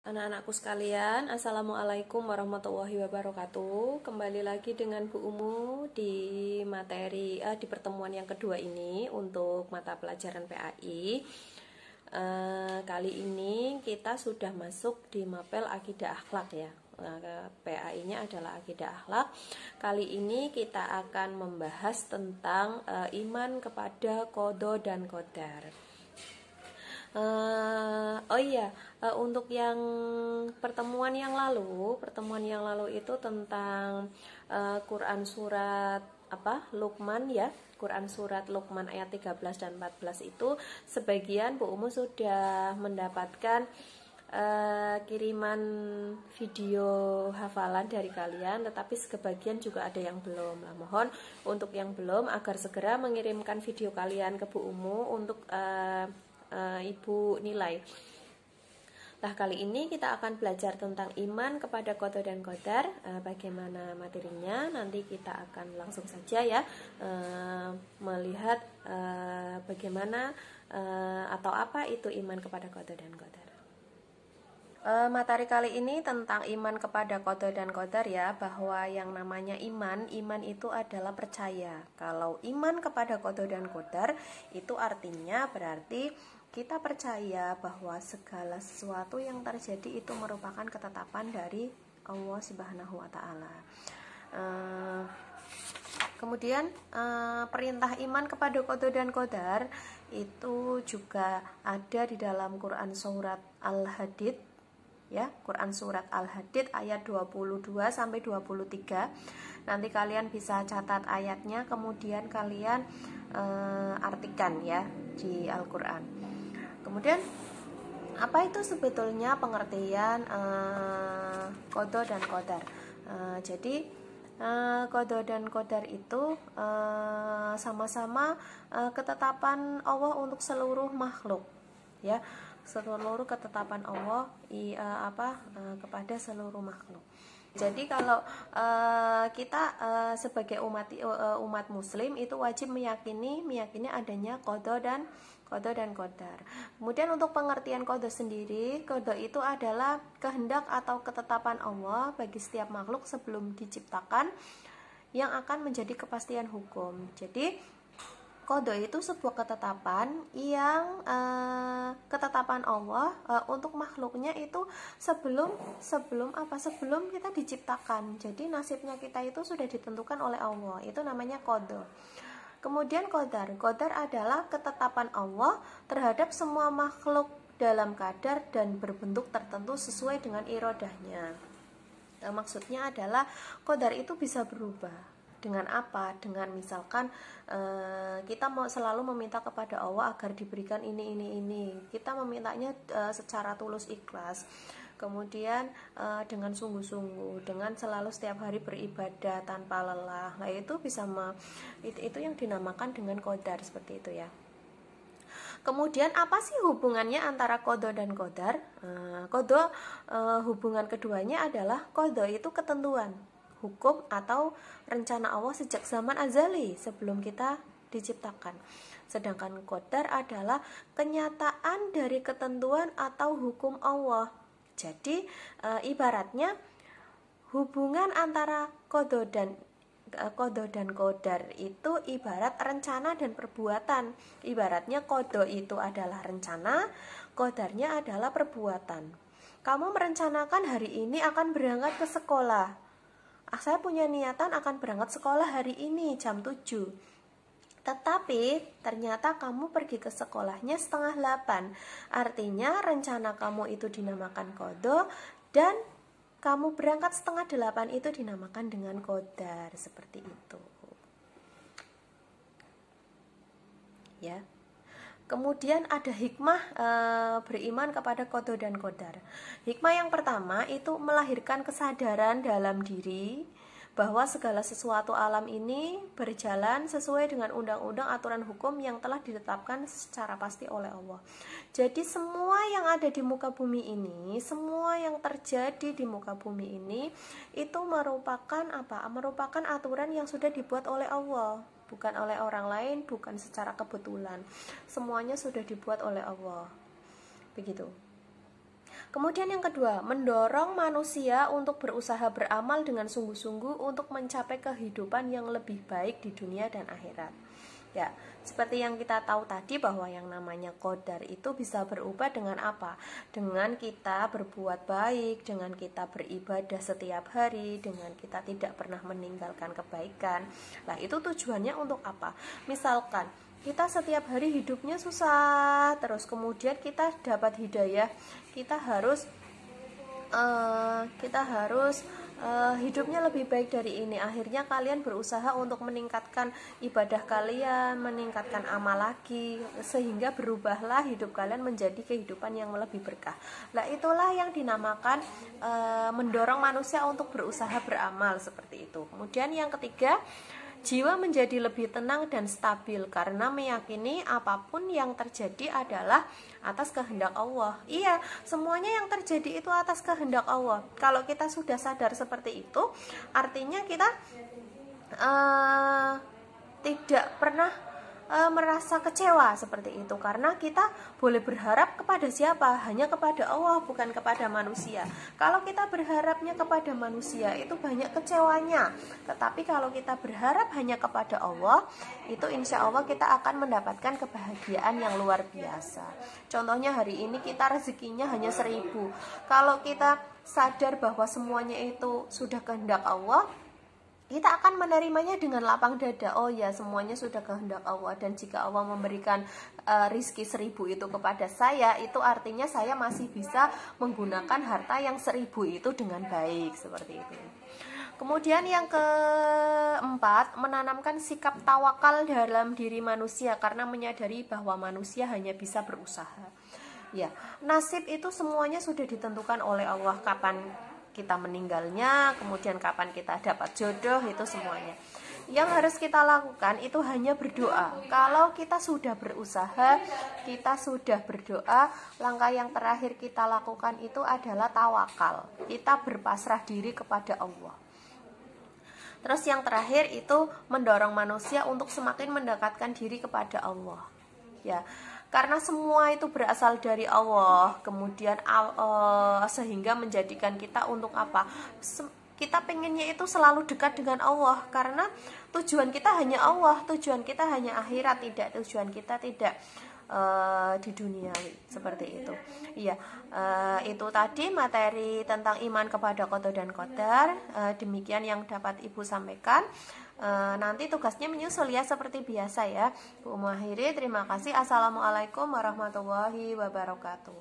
Anak-anakku sekalian, Assalamualaikum warahmatullahi wabarakatuh. Kembali lagi dengan Bu Umu di di pertemuan yang kedua ini untuk mata pelajaran PAI. Kali ini kita sudah masuk di mapel akidah akhlak ya. PAI-nya adalah akidah akhlak. Kali ini kita akan membahas tentang iman kepada qada dan qadar. Untuk yang pertemuan yang lalu itu tentang Quran surat Luqman ya. Quran surat Luqman ayat 13 dan 14 itu sebagian Bu Umu sudah mendapatkan kiriman video hafalan dari kalian, tetapi sebagian juga ada yang belum. Mohon untuk yang belum agar segera mengirimkan video kalian ke Bu Umu untuk Ibu nilai. Nah, kali ini kita akan belajar tentang iman kepada qada dan qadar. Bagaimana materinya? Nanti kita akan langsung saja ya melihat bagaimana atau apa itu iman kepada qada dan qadar. Materi kali ini tentang iman kepada qada dan qadar ya, bahwa yang namanya iman itu adalah percaya. Kalau iman kepada qada dan qadar itu artinya berarti kita percaya bahwa segala sesuatu yang terjadi itu merupakan ketetapan dari Allah Subhanahu wa taala. Kemudian perintah iman kepada qada dan qadar itu juga ada di dalam Quran surat Al-Hadid ya, Quran surat Al-Hadid ayat 22 sampai 23. Nanti kalian bisa catat ayatnya, kemudian kalian artikan ya di Al-Qur'an. Kemudian apa itu sebetulnya pengertian qada dan qadar? Jadi qada dan qadar itu sama-sama ketetapan Allah untuk seluruh makhluk ya, seluruh ketetapan Allah kepada seluruh makhluk. Jadi kalau kita sebagai umat muslim itu wajib meyakini adanya qada dan qadar. Kemudian untuk pengertian qada sendiri, qada itu adalah kehendak atau ketetapan Allah bagi setiap makhluk sebelum diciptakan yang akan menjadi kepastian hukum. Jadi qada itu sebuah ketetapan yang ketetapan Allah untuk makhluknya itu sebelum kita diciptakan. Jadi nasibnya kita itu sudah ditentukan oleh Allah. Itu namanya qada. Kemudian qadar adalah ketetapan Allah terhadap semua makhluk dalam kadar dan berbentuk tertentu sesuai dengan irodahnya. Maksudnya adalah qadar itu bisa berubah. Dengan apa? Dengan misalkan kita mau selalu meminta kepada Allah agar diberikan ini. Kita memintanya secara tulus ikhlas. Kemudian dengan sungguh-sungguh, dengan selalu setiap hari beribadah tanpa lelah. Nah, itu bisa itu yang dinamakan dengan qadar, seperti itu ya. Kemudian apa sih hubungannya antara qada dan qadar? Qada hubungan keduanya adalah qada itu ketentuan, hukum atau rencana Allah sejak zaman azali sebelum kita diciptakan. Sedangkan qadar adalah kenyataan dari ketentuan atau hukum Allah. Jadi ibaratnya hubungan antara qada dan qadar itu ibarat rencana dan perbuatan. Ibaratnya qada itu adalah rencana, qadarnya adalah perbuatan. Kamu merencanakan hari ini akan berangkat ke sekolah. Saya punya niatan akan berangkat sekolah hari ini jam 7. Tetapi ternyata kamu pergi ke sekolahnya 7:30. Artinya rencana kamu itu dinamakan qada dan kamu berangkat 7:30 itu dinamakan dengan qadar, seperti itu. Ya. Kemudian ada hikmah beriman kepada qada dan qadar. Hikmah yang pertama itu melahirkan kesadaran dalam diri bahwa segala sesuatu alam ini berjalan sesuai dengan undang-undang aturan hukum yang telah ditetapkan secara pasti oleh Allah. Jadi semua yang ada di muka bumi ini, semua yang terjadi di muka bumi ini itu merupakan merupakan aturan yang sudah dibuat oleh Allah, bukan oleh orang lain, bukan secara kebetulan. Semuanya sudah dibuat oleh Allah. Begitu. Kemudian yang kedua, mendorong manusia untuk berusaha beramal dengan sungguh-sungguh untuk mencapai kehidupan yang lebih baik di dunia dan akhirat. Ya, seperti yang kita tahu tadi bahwa yang namanya qadar itu bisa berubah dengan apa? Dengan kita berbuat baik, dengan kita beribadah setiap hari, dengan kita tidak pernah meninggalkan kebaikan. Nah, itu tujuannya untuk apa? Misalkan kita setiap hari hidupnya susah, terus kemudian kita dapat hidayah, kita harus hidupnya lebih baik dari ini. Akhirnya kalian berusaha untuk meningkatkan ibadah kalian, meningkatkan amal lagi, sehingga berubahlah hidup kalian menjadi kehidupan yang lebih berkah. Nah, itulah yang dinamakan mendorong manusia untuk berusaha beramal, seperti itu. Kemudian yang ketiga, jiwa menjadi lebih tenang dan stabil karena meyakini apapun yang terjadi adalah atas kehendak Allah. Iya, semuanya yang terjadi itu atas kehendak Allah. Kalau kita sudah sadar seperti itu, artinya kita tidak pernah merasa kecewa seperti itu, karena kita boleh berharap kepada siapa? Hanya kepada Allah, bukan kepada manusia. Kalau kita berharapnya kepada manusia itu banyak kecewanya, tetapi kalau kita berharap hanya kepada Allah, itu insya Allah kita akan mendapatkan kebahagiaan yang luar biasa. Contohnya hari ini kita rezekinya hanya 1.000. Kalau kita sadar bahwa semuanya itu sudah kehendak Allah, kita akan menerimanya dengan lapang dada. Oh ya, semuanya sudah kehendak Allah, dan jika Allah memberikan rizki 1.000 itu kepada saya, itu artinya saya masih bisa menggunakan harta yang 1.000 itu dengan baik, seperti itu. Kemudian yang keempat, menanamkan sikap tawakal dalam diri manusia karena menyadari bahwa manusia hanya bisa berusaha. Ya, nasib itu semuanya sudah ditentukan oleh Allah, kapan kita meninggalnya, kemudian kapan kita dapat jodoh, itu semuanya. Yang harus kita lakukan itu hanya berdoa. Kalau kita sudah berusaha, kita sudah berdoa, langkah yang terakhir kita lakukan itu adalah tawakal. Kita berpasrah diri kepada Allah. Terus yang terakhir itu mendorong manusia untuk semakin mendekatkan diri kepada Allah. Ya, karena semua itu berasal dari Allah, kemudian sehingga menjadikan kita untuk apa? Kita pengennya itu selalu dekat dengan Allah, karena tujuan kita hanya Allah, tujuan kita hanya akhirat, tujuan kita tidak di dunia, seperti itu. Iya, itu tadi materi tentang iman kepada qada dan qadar. Demikian yang dapat Ibu sampaikan. Nanti tugasnya menyusul ya, seperti biasa ya. Bu mengakhiri, terima kasih. Assalamualaikum warahmatullahi wabarakatuh.